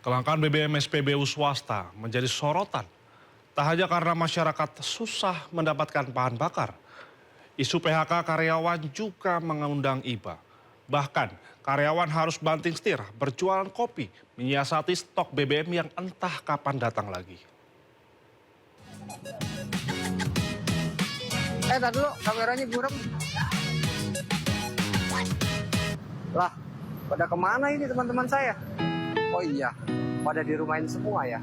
Kelangkaan BBM SPBU swasta menjadi sorotan. Tak hanya karena masyarakat susah mendapatkan bahan bakar, isu PHK karyawan juga mengundang iba. Bahkan karyawan harus banting setir berjualan kopi menyiasati stok BBM yang entah kapan datang lagi. Tar dulu, kameranya buram. Lah, pada kemana ini teman-teman saya? Oh iya, pada di rumahin semua ya.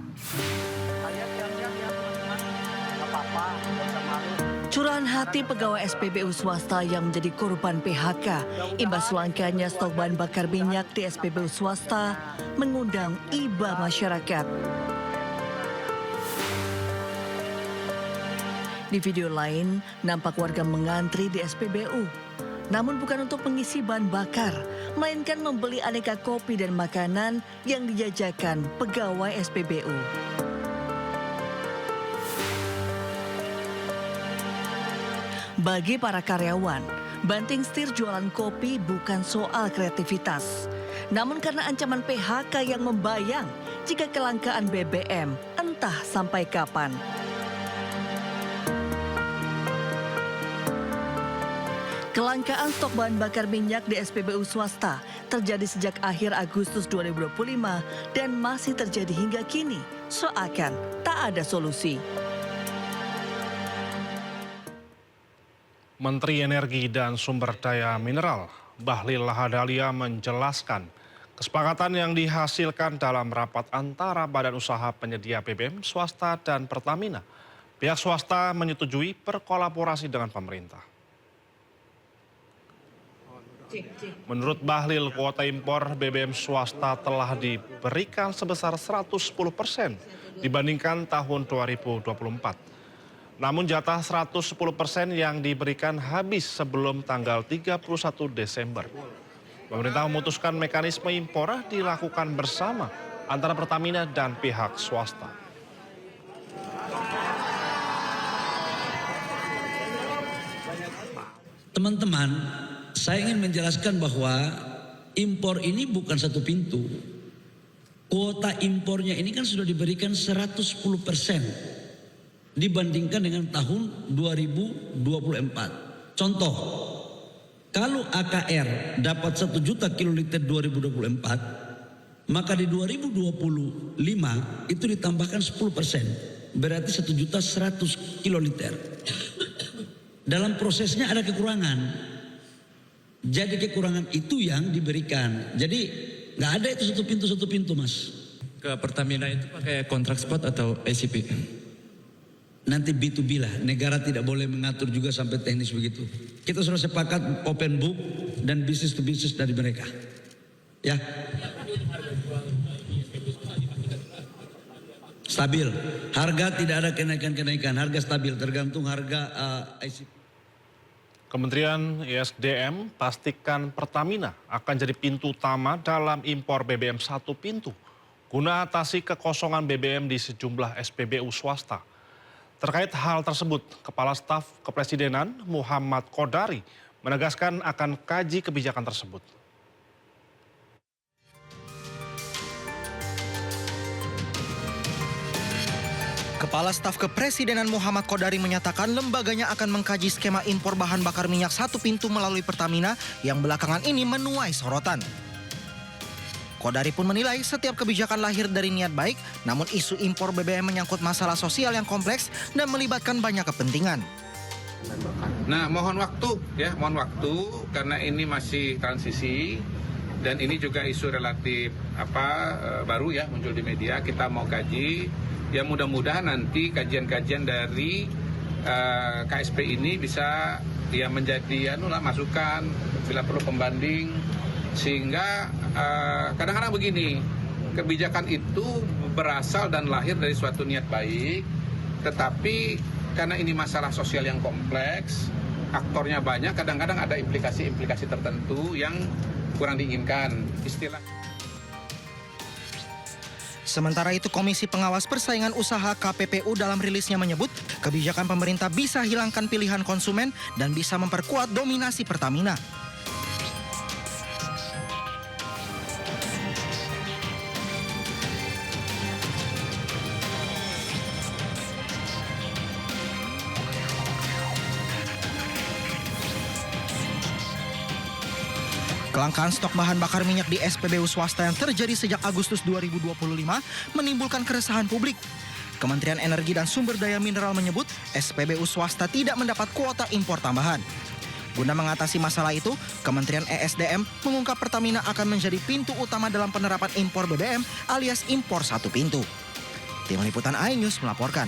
Saya siap-siap ya teman-teman. Gak apa-apa, gak usah malu. Curahan hati pegawai SPBU swasta yang menjadi korban PHK imbas langkanya stok bahan bakar minyak di SPBU swasta mengundang iba masyarakat. Di video lain, nampak warga mengantri di SPBU. Namun bukan untuk mengisi bahan bakar, melainkan membeli aneka kopi dan makanan yang dijajakan pegawai SPBU. Bagi para karyawan, banting setir jualan kopi bukan soal kreativitas. Namun karena ancaman PHK yang membayang jika kelangkaan BBM entah sampai kapan. Kelangkaan stok bahan bakar minyak di SPBU swasta terjadi sejak akhir Agustus 2025 dan masih terjadi hingga kini, seakan tak ada solusi. Menteri Energi dan Sumber Daya Mineral Bahlil Lahadalia menjelaskan kesepakatan yang dihasilkan dalam rapat antara Badan Usaha Penyedia BBM swasta dan Pertamina. Pihak swasta menyetujui berkolaborasi dengan pemerintah. Menurut Bahlil, kuota impor BBM swasta telah diberikan sebesar 110% dibandingkan tahun 2024. Namun jatah 110% yang diberikan habis sebelum tanggal 31 Desember. Pemerintah memutuskan mekanisme impor dilakukan bersama antara Pertamina dan pihak swasta. Teman-teman, saya ingin menjelaskan bahwa impor ini bukan satu pintu. Kuota impornya ini kan sudah diberikan 110% dibandingkan dengan tahun 2024. Contoh, kalau AKR dapat 1 juta kiloliter 2024, maka di 2025 itu ditambahkan 10%, berarti 1 juta 100 kiloliter. Dalam prosesnya ada kekurangan. Jadi kekurangan itu yang diberikan. Jadi nggak ada itu satu pintu mas. Ke Pertamina itu pakai kontrak spot atau ICP? Nanti B2B lah. Negara tidak boleh mengatur juga sampai teknis begitu. Kita sudah sepakat open book dan bisnis to bisnis dari mereka. Ya. Stabil. Harga tidak ada kenaikan. Harga stabil tergantung harga ICP. Kementerian ESDM pastikan Pertamina akan jadi pintu utama dalam impor BBM satu pintu guna atasi kekosongan BBM di sejumlah SPBU swasta. Terkait hal tersebut, Kepala Staf Kepresidenan Muhammad Kodari menegaskan akan kaji kebijakan tersebut. Kepala Staf Kepresidenan Muhammad Kodari menyatakan lembaganya akan mengkaji skema impor bahan bakar minyak satu pintu melalui Pertamina yang belakangan ini menuai sorotan. Kodari pun menilai setiap kebijakan lahir dari niat baik, namun isu impor BBM menyangkut masalah sosial yang kompleks dan melibatkan banyak kepentingan. Nah, mohon waktu karena ini masih transisi dan ini juga isu relatif baru ya muncul di media. Kita mau kaji. Ya mudah-mudahan nanti kajian-kajian dari KSP ini bisa ya menjadi masukan bila perlu pembanding sehingga kadang-kadang begini, kebijakan itu berasal dan lahir dari suatu niat baik, tetapi karena ini masalah sosial yang kompleks, aktornya banyak, kadang-kadang ada implikasi-implikasi tertentu yang kurang diinginkan. Sementara itu, Komisi Pengawas Persaingan Usaha KPPU dalam rilisnya menyebut kebijakan pemerintah bisa hilangkan pilihan konsumen dan bisa memperkuat dominasi Pertamina. Kelangkaan stok bahan bakar minyak di SPBU swasta yang terjadi sejak Agustus 2025 menimbulkan keresahan publik. Kementerian Energi dan Sumber Daya Mineral menyebut SPBU swasta tidak mendapat kuota impor tambahan. Guna mengatasi masalah itu, Kementerian ESDM mengungkap Pertamina akan menjadi pintu utama dalam penerapan impor BBM alias impor satu pintu. Tim Liputan iNews melaporkan.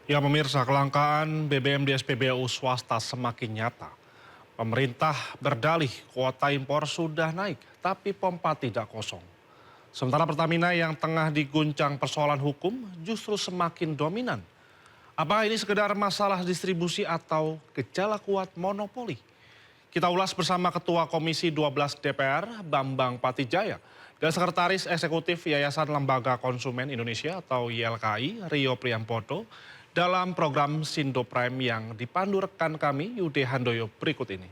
Ya pemirsa, kelangkaan BBM di SPBU swasta semakin nyata. Pemerintah berdalih kuota impor sudah naik, tapi pompa tidak kosong. Sementara Pertamina yang tengah diguncang persoalan hukum justru semakin dominan. Apa ini sekedar masalah distribusi atau gejala kuat monopoli? Kita ulas bersama Ketua Komisi 12 DPR, Bambang Patijaya, dan Sekretaris Eksekutif Yayasan Lembaga Konsumen Indonesia atau YLKI, Rio Priambodo, dalam program Sindo Prime yang dipandu rekan kami Yude Handoyo berikut ini.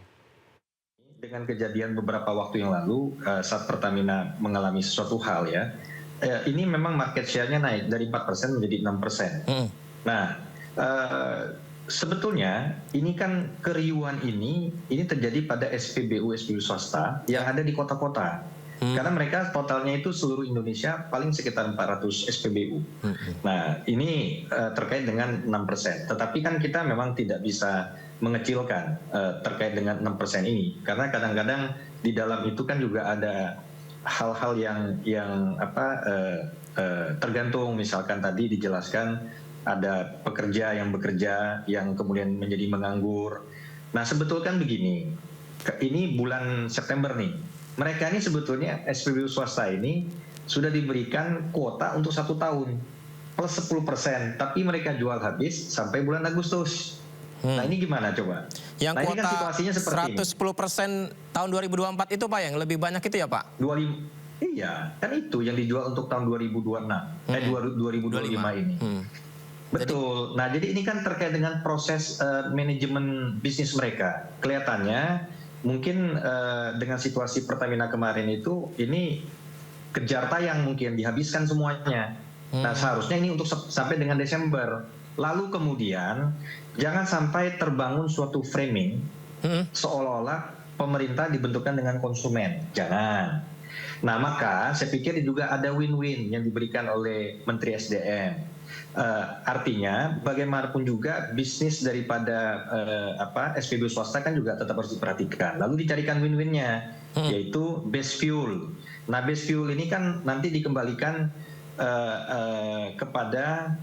Dengan kejadian beberapa waktu yang lalu saat Pertamina mengalami sesuatu hal ya, ini memang market share-nya naik dari 4% menjadi 6%. Nah, sebetulnya ini kan keriuhan ini terjadi pada SPBU swasta yang ada di kota-kota. Karena mereka totalnya itu seluruh Indonesia paling sekitar 400 SPBU. Nah, ini terkait dengan 6%. Tetapi kan kita memang tidak bisa mengecilkan terkait dengan 6% ini. Karena kadang-kadang di dalam itu kan juga ada hal-hal yang tergantung. Misalkan tadi dijelaskan ada pekerja yang bekerja yang kemudian menjadi menganggur. Nah, sebetulnya kan begini. Ini bulan September nih. Mereka ini sebetulnya SPBU swasta ini sudah diberikan kuota untuk 1 tahun plus 10%, tapi mereka jual habis sampai bulan Agustus. Nah ini gimana coba? Yang nah, kuota ini kan situasinya seperti 110% tahun 2024 itu Pak yang lebih banyak itu ya Pak? 25, iya, kan itu yang dijual untuk tahun 2026, 2025 ini. Betul. Nah jadi ini kan terkait dengan proses manajemen bisnis mereka. Kelihatannya mungkin dengan situasi Pertamina kemarin itu ini kejar tayang mungkin dihabiskan semuanya. Nah seharusnya ini untuk sampai dengan Desember. Lalu kemudian jangan sampai terbangun suatu framing seolah-olah pemerintah dibentukkan dengan konsumen. Jangan. Nah maka saya pikir juga ada win-win yang diberikan oleh Menteri SDM. Artinya bagaimanapun juga bisnis daripada SPBU swasta kan juga tetap harus diperhatikan. Lalu dicarikan win-winnya yaitu base fuel. Nah base fuel ini kan nanti dikembalikan kepada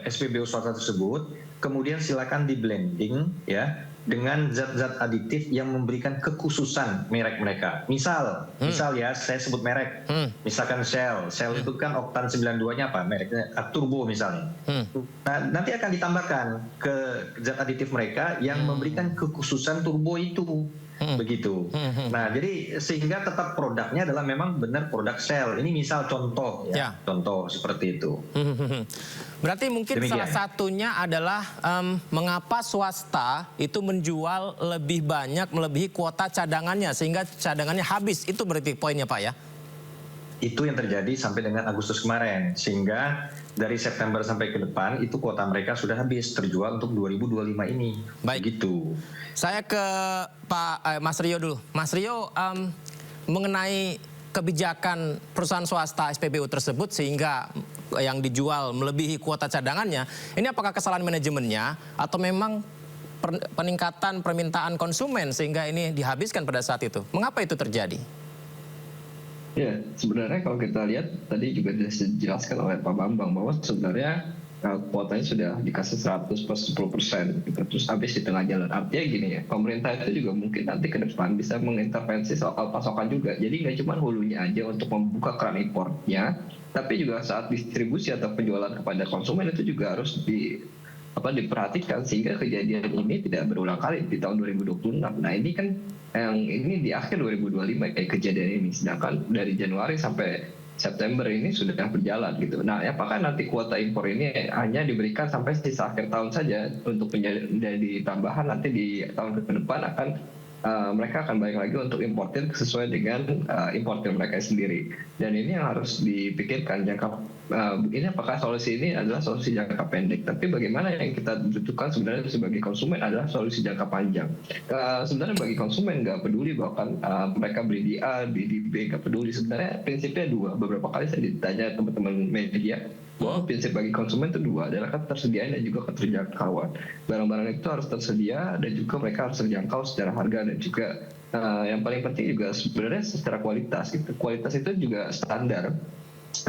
SPBU swasta tersebut, kemudian silakan di blending ya dengan zat-zat aditif yang memberikan kekhususan merek mereka. Misal ya saya sebut merek. Misalkan Shell itu kan oktan 92-nya apa? Mereknya Turbo misalnya. Nah, nanti akan ditambahkan ke zat aditif mereka yang memberikan kekhususan turbo itu. Begitu. Nah, jadi sehingga tetap produknya adalah memang benar produk Shell. Ini misal contoh ya. Contoh seperti itu. Berarti mungkin Demikian. salah satunya adalah mengapa swasta itu menjual lebih banyak melebihi kuota cadangannya sehingga cadangannya habis. Itu berarti poinnya Pak ya? Itu yang terjadi sampai dengan Agustus kemarin. Sehingga dari September sampai ke depan itu kuota mereka sudah habis terjual untuk 2025 ini. Baik. Begitu. Saya ke Mas Rio dulu. Mas Rio, mengenai kebijakan perusahaan swasta SPBU tersebut sehingga yang dijual melebihi kuota cadangannya, ini apakah kesalahan manajemennya atau memang peningkatan permintaan konsumen sehingga ini dihabiskan pada saat itu? Mengapa itu terjadi? Ya, sebenarnya kalau kita lihat tadi juga dijelaskan oleh Pak Bambang bahwa sebenarnya kuotanya sudah dikasih 100 plus 10% gitu, terus habis di tengah jalan. Artinya gini ya, pemerintah itu juga mungkin nanti ke depan bisa mengintervensi soal pasokan juga. Jadi nggak cuma hulunya aja untuk membuka keran impornya, tapi juga saat distribusi atau penjualan kepada konsumen itu juga harus diperhatikan sehingga kejadian ini tidak berulang kali di tahun 2026. Nah ini kan yang ini di akhir 2025 kayak kejadian ini, sedangkan dari Januari sampai September ini sudah berjalan gitu. Nah, apakah nanti kuota impor ini hanya diberikan sampai sisa akhir tahun saja untuk menjadi tambahan, nanti di tahun ke depan akan mereka akan balik lagi untuk importir sesuai dengan importir mereka sendiri. Dan ini yang harus dipikirkan ini apakah solusi ini adalah solusi jangka pendek. Tapi bagaimana yang kita butuhkan sebenarnya sebagai konsumen adalah solusi jangka panjang. Sebenarnya bagi konsumen nggak peduli bahkan mereka beli di A, beli di B, nggak peduli. Sebenarnya prinsipnya dua. Beberapa kali saya ditanya teman-teman media bahwa prinsip bagi konsumen itu dua, adalah ketersediaan dan juga keterjangkauan. Barang-barang itu harus tersedia dan juga mereka harus terjangkau secara harga dan juga yang paling penting juga sebenarnya secara kualitas. Gitu. Kualitas itu juga standar.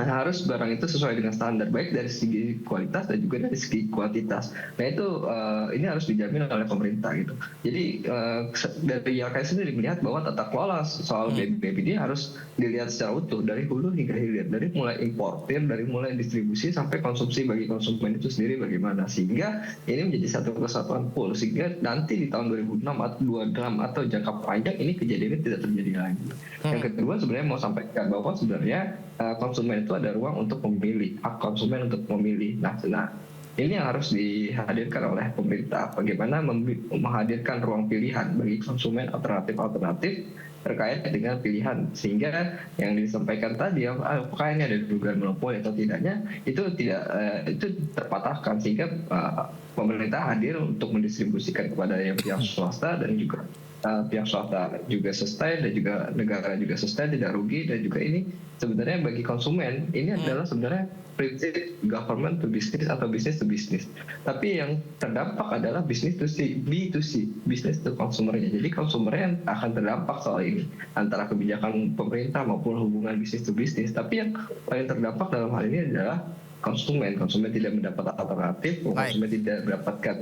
Harus barang itu sesuai dengan standar, baik dari segi kualitas dan juga dari segi kuantitas. Nah itu ini harus dijamin oleh pemerintah gitu. Jadi dari YLKS sendiri melihat bahwa tata kelola soal BBM ini harus dilihat secara utuh dari hulu hingga hilir, dari mulai importir, dari mulai distribusi sampai konsumsi bagi konsumen itu sendiri bagaimana, sehingga ini menjadi satu kesatuan full, sehingga nanti di tahun 2026 atau jangka panjang ini kejadiannya tidak terjadi lagi. Yang kedua sebenarnya mau sampaikan bahwa sebenarnya konsumen itu ada ruang untuk memilih, hak konsumen untuk memilih. Nah, ini yang harus dihadirkan oleh pemerintah. Bagaimana menghadirkan ruang pilihan bagi konsumen alternatif terkait dengan pilihan, sehingga yang disampaikan tadi apakah ini ada dugaan monopoli atau tidaknya itu terpatahkan, sehingga pemerintah hadir untuk mendistribusikan kepada yang pihak swasta dan juga pihak swasta juga sustain dan juga negara juga sustain, tidak rugi. Dan juga ini sebenarnya bagi konsumen ini adalah sebenarnya prinsip government to business atau business to business. Tapi yang terdampak adalah business to B2C, business to consumernya. Jadi konsumernya akan terdampak soal ini antara kebijakan pemerintah maupun hubungan business to business. Tapi yang paling terdampak dalam hal ini adalah konsumen tidak mendapat alternatif, konsumen tidak mendapatkan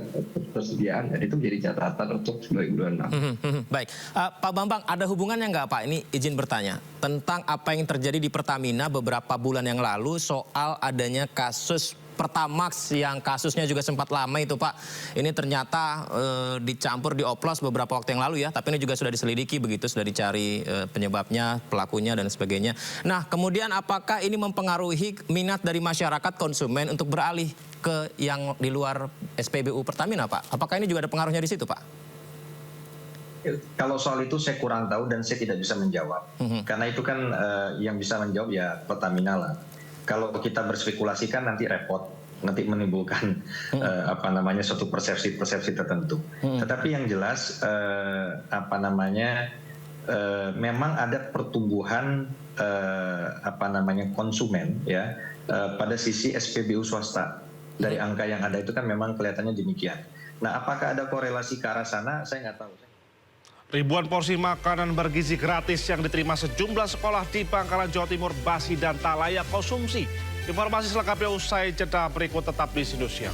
persediaan, dan itu menjadi catatan untuk 2026. Baik, Pak Bambang, ada hubungannya nggak Pak? Ini izin bertanya tentang apa yang terjadi di Pertamina beberapa bulan yang lalu soal adanya kasus Pertamax yang kasusnya juga sempat lama itu Pak. Ini ternyata dicampur, dioplos beberapa waktu yang lalu ya. Tapi ini juga sudah diselidiki begitu, sudah dicari penyebabnya, pelakunya dan sebagainya. Nah kemudian apakah ini mempengaruhi minat dari masyarakat konsumen untuk beralih ke yang di luar SPBU Pertamina Pak? Apakah ini juga ada pengaruhnya di situ Pak? Kalau soal itu saya kurang tahu dan saya tidak bisa menjawab. Karena itu kan yang bisa menjawab ya Pertamina lah. Kalau kita berspekulasi kan nanti repot, nanti menimbulkan suatu persepsi tertentu. Tetapi yang jelas memang ada pertumbuhan konsumen ya pada sisi SPBU swasta. Dari angka yang ada itu kan memang kelihatannya demikian. Nah, apakah ada korelasi ke arah sana? Saya nggak tahu. Ribuan porsi makanan bergizi gratis yang diterima sejumlah sekolah di Bangkalan, Jawa Timur basi dan tak layak konsumsi. Informasi selengkapnya usai jeda berikut, tetap di Indosiar.